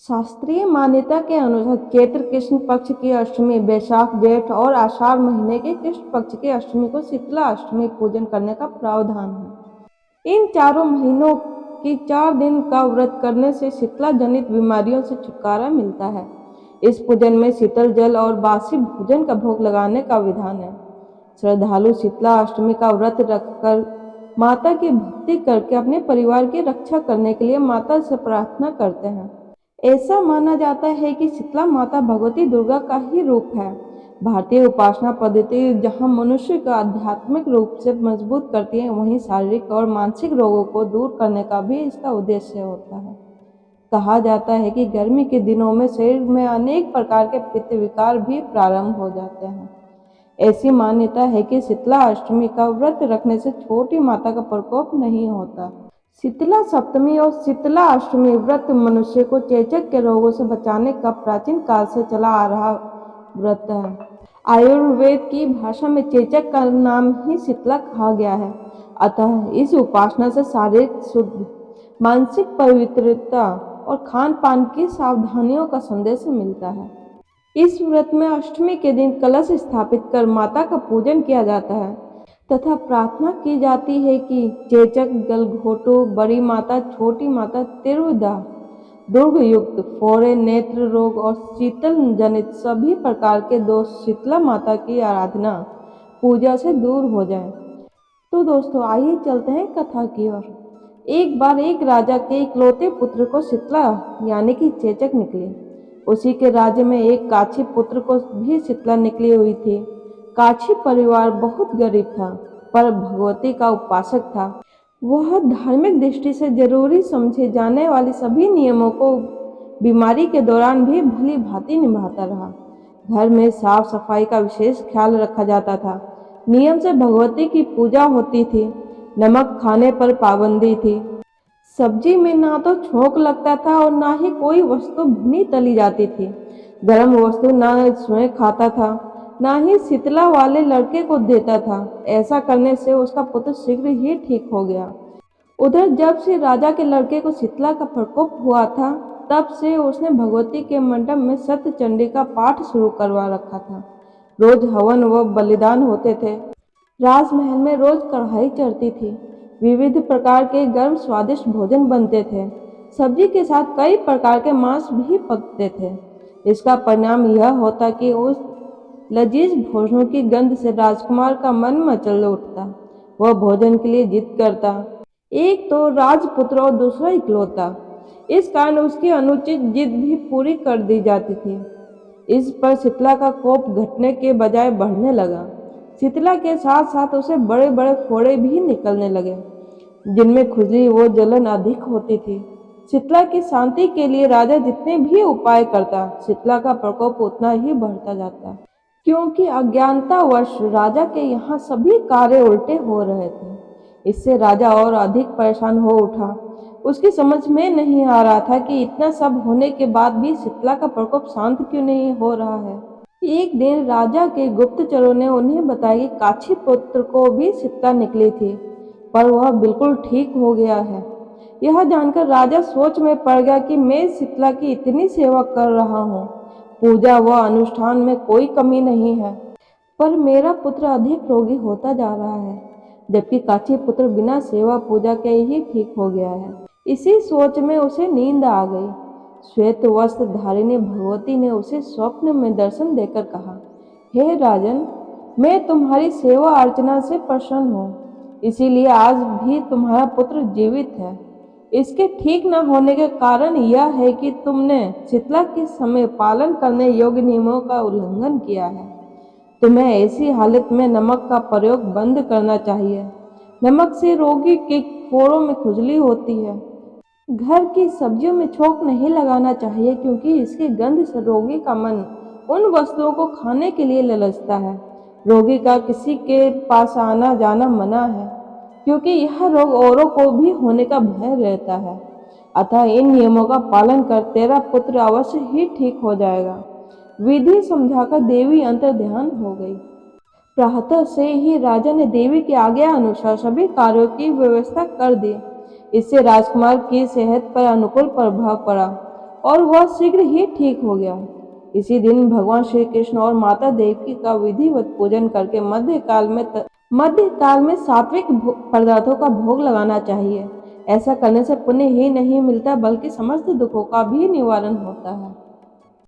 शास्त्रीय मान्यता के अनुसार चैत्र कृष्ण पक्ष की अष्टमी, वैशाख जेठ और आषाढ़ महीने के कृष्ण पक्ष की अष्टमी को शीतला अष्टमी पूजन करने का प्रावधान है। इन चारों महीनों की 4 दिन का व्रत करने से शीतला जनित बीमारियों से छुटकारा मिलता है। इस पूजन में शीतल जल और बासी भोजन का भोग लगाने का विधान है। श्रद्धालु शीतला अष्टमी का व्रत रखकर माता की भक्ति करके अपने परिवार की रक्षा करने के लिए माता से प्रार्थना करते हैं। ऐसा माना जाता है कि शीतला माता भगवती दुर्गा का ही रूप है। भारतीय उपासना पद्धति जहां मनुष्य को आध्यात्मिक रूप से मजबूत करती है, वहीं शारीरिक और मानसिक रोगों को दूर करने का भी इसका उद्देश्य होता है। कहा जाता है कि गर्मी के दिनों में शरीर में अनेक प्रकार के पित्त विकार भी प्रारंभ हो जाते हैं। ऐसी मान्यता है कि शीतला अष्टमी का व्रत रखने से छोटी माता का प्रकोप नहीं होता। शीतला सप्तमी और शीतला अष्टमी व्रत मनुष्य को चेचक के रोगों से बचाने का प्राचीन काल से चला आ रहा व्रत है। आयुर्वेद की भाषा में चेचक का नाम ही शीतला कहा गया है। अतः इस उपासना से शारीरिक शुद्ध, मानसिक पवित्रता और खान पान की सावधानियों का संदेश मिलता है। इस व्रत में अष्टमी के दिन कलश स्थापित कर माता का पूजन किया जाता है तथा प्रार्थना की जाती है कि चेचक, गलघोटू, बड़ी माता, छोटी माता, त्रिविधा, दुर्ग युक्त, फोड़े, नेत्र रोग और शीतल जनित सभी प्रकार के दोष शीतला माता की आराधना पूजा से दूर हो जाए। तो दोस्तों, आइए चलते हैं कथा की ओर। एक बार एक राजा के इकलौते पुत्र को शीतला यानी कि चेचक निकली। उसी के राज्य में एक काछी पुत्र को भी शीतला निकली हुई थी। काछी परिवार बहुत गरीब था, पर भगवती का उपासक था। वह धार्मिक दृष्टि से जरूरी समझे जाने वाली सभी नियमों को बीमारी के दौरान भी भली भांति निभाता रहा। घर में साफ सफाई का विशेष ख्याल रखा जाता था। नियम से भगवती की पूजा होती थी। नमक खाने पर पाबंदी थी। सब्जी में ना तो छोंक लगता था और ना ही कोई वस्तु भुनी तली जाती थी। गर्म वस्तु ना स्वयं खाता था, ना ही शीतला वाले लड़के को देता था। ऐसा करने से उसका पुत्र शीघ्र ही ठीक हो गया। उधर जब से राजा के लड़के को शीतला का प्रकोप हुआ था, तब से उसने भगवती के मंडप में सत्य चंडी का पाठ शुरू करवा रखा था। रोज हवन व बलिदान होते थे। राजमहल में रोज कढ़ाई चढ़ती थी। विविध प्रकार के गर्म स्वादिष्ट भोजन बनते थे। सब्जी के साथ कई प्रकार के मांस भी पकते थे। इसका परिणाम यह होता कि उस लजीज भोजनों की गंध से राजकुमार का मन मचल उठता। वह भोजन के लिए जिद करता। एक तो राजपुत्र और दूसरा इकलौता, इस कारण उसकी अनुचित जिद भी पूरी कर दी जाती थी। इस पर शीतला का कोप घटने के बजाय बढ़ने लगा। शीतला के साथ साथ उसे बड़े बड़े फोड़े भी निकलने लगे, जिनमें खुजली व जलन अधिक होती थी। शीतला की शांति के लिए राजा जितने भी उपाय करता, शीतला का प्रकोप उतना ही बढ़ता जाता, क्योंकि अज्ञानतावश राजा के यहाँ सभी कार्य उल्टे हो रहे थे। इससे राजा और अधिक परेशान हो उठा। उसकी समझ में नहीं आ रहा था कि इतना सब होने के बाद भी शीतला का प्रकोप शांत क्यों नहीं हो रहा है। एक दिन राजा के गुप्तचरों ने उन्हें बताया कि काछी पुत्र को भी शीतला निकली थी, पर वह बिल्कुल ठीक हो गया है। यह जानकर राजा सोच में पड़ गया कि मैं शीतला की इतनी सेवा कर रहा हूँ, पूजा व अनुष्ठान में कोई कमी नहीं है, पर मेरा पुत्र अधिक रोगी होता जा रहा है, जबकि काछी पुत्र बिना सेवा पूजा के ही ठीक हो गया है। इसी सोच में उसे नींद आ गई। श्वेत वस्त्र धारिणी भगवती ने उसे स्वप्न में दर्शन देकर कहा, हे राजन, मैं तुम्हारी सेवा अर्चना से प्रसन्न हूँ, इसीलिए आज भी तुम्हारा पुत्र जीवित है। इसके ठीक न होने के कारण यह है कि तुमने शीतला के समय पालन करने योग्य नियमों का उल्लंघन किया है। तुम्हें ऐसी हालत में नमक का प्रयोग बंद करना चाहिए। नमक से रोगी के फोड़ों में खुजली होती है। घर की सब्जियों में छोंक नहीं लगाना चाहिए, क्योंकि इसकी गंध से रोगी का मन उन वस्तुओं को खाने के लिए ललचता है। रोगी का किसी के पास आना जाना मना है, क्योंकि यह रोग औरों को भी होने का भय रहता है। अतः इन नियमों का पालन कर तेरा पुत्र अवश्य ही ठीक हो जाएगा। विधि समझाकर देवी अंतर ध्यान हो गई। प्रातः से ही राजा ने देवी की आज्ञा अनुसार सभी कार्यों की व्यवस्था कर दी। इससे राजकुमार की सेहत पर अनुकूल प्रभाव पड़ा। और वह शीघ्र ही ठीक हो गया। इसी दिन भगवान श्री कृष्ण और माता देवकी का विधिवत पूजन करके मध्यकाल में सात्विक पदार्थों का भोग लगाना चाहिए। ऐसा करने से पुण्य ही नहीं मिलता बल्कि समस्त दुखों का भी निवारण होता है।